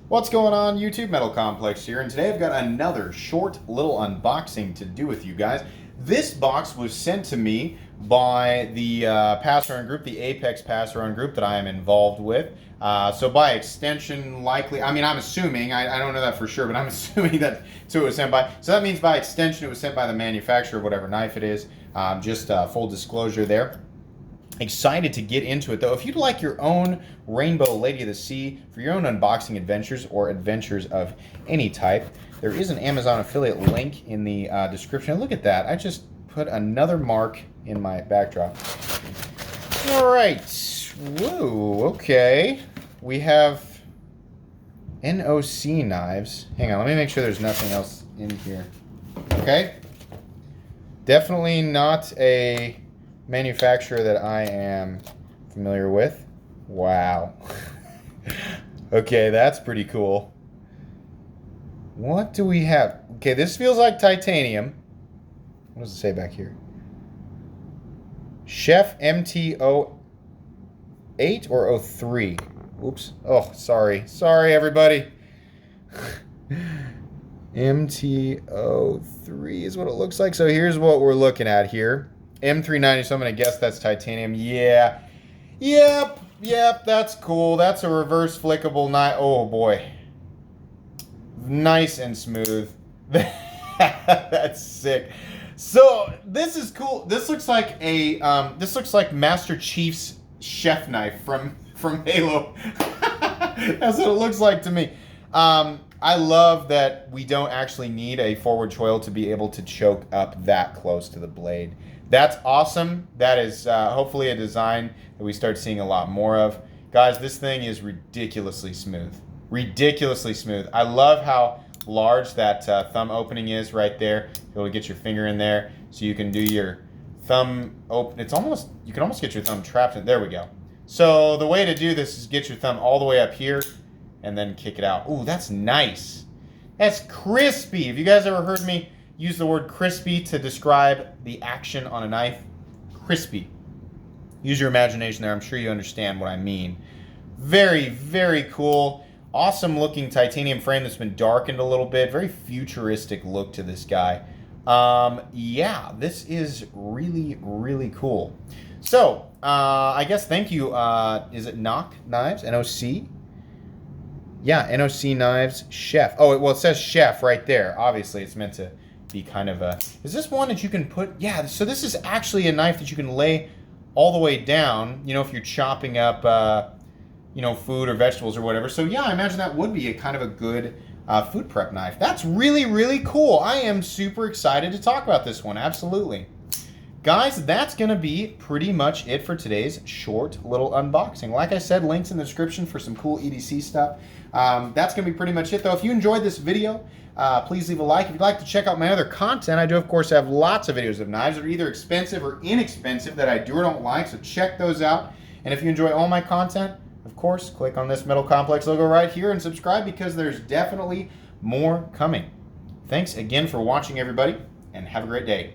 What's going on, YouTube? Metal Complex here, and today I've got another short little unboxing to do with you guys. This box was sent to me by the pass run group, the Apex pass run group that I am involved with. So by extension, likely, I'm assuming, I don't know that for sure, but I'm assuming that's who it was sent by. So that means by extension it was sent by the manufacturer of whatever knife it is. Just full disclosure there. Excited to get into it though. If you'd like your own Rainbow Lady of the Sea for your own unboxing adventures or adventures of any type, there is an Amazon affiliate link in the description. Look at that. I just put another mark in my backdrop. All right. Whoa. Okay. We have NOC Knives. Hang on. Let me make sure there's nothing else in here. Okay. Definitely not a manufacturer that I am familiar with. Wow. Okay, that's pretty cool. What do we have? Okay, this feels like titanium. What does it say back here? Chef MT08 or 03? Oops. Oh, sorry. Sorry, everybody. MT03 is what it looks like. So here's what we're looking at here. M390, so I'm going to guess that's titanium. Yeah. Yep, that's cool. That's a reverse flickable knife. Oh, boy. Nice and smooth. That's sick. So, this is cool. This looks like a, Master Chief's chef knife from Halo. That's what it looks like to me. I love that we don't actually need a forward choil to be able to choke up that close to the blade. That's awesome. That is hopefully a design that we start seeing a lot more of. Guys, this thing is ridiculously smooth. Ridiculously smooth. I love how large that thumb opening is right there. Be able to get your finger in there so you can do your thumb open. It's almost, you can almost get your thumb trapped in. There we go. So the way to do this is get your thumb all the way up here and then kick it out. Ooh, that's nice. That's crispy. Have you guys ever heard me use the word crispy to describe the action on a knife? Crispy. Use your imagination there. I'm sure you understand what I mean. Very, very cool. Awesome looking titanium frame that's been darkened a little bit. Very futuristic look to this guy. Yeah, this is really, really cool. So, I guess thank you. Is it NOC Knives? NOC? Yeah, NOC Knives Chef. Oh, well, it says Chef right there. Obviously, it's meant to be kind of a... Is this one that you can put... Yeah, so this is actually a knife that you can lay all the way down, you know, if you're chopping up, you know, food or vegetables or whatever. So, yeah, I imagine that would be a kind of a good food prep knife. That's really, really cool. I am super excited to talk about this one. Absolutely. Guys, that's going to be pretty much it for today's short little unboxing. Like I said, links in the description for some cool EDC stuff. That's going to be pretty much it, though. If you enjoyed this video, please leave a like. If you'd like to check out my other content, I do, of course, have lots of videos of knives that are either expensive or inexpensive that I do or don't like, so check those out. And if you enjoy all my content, of course, click on this Metal Complex logo right here and subscribe because there's definitely more coming. Thanks again for watching, everybody, and have a great day.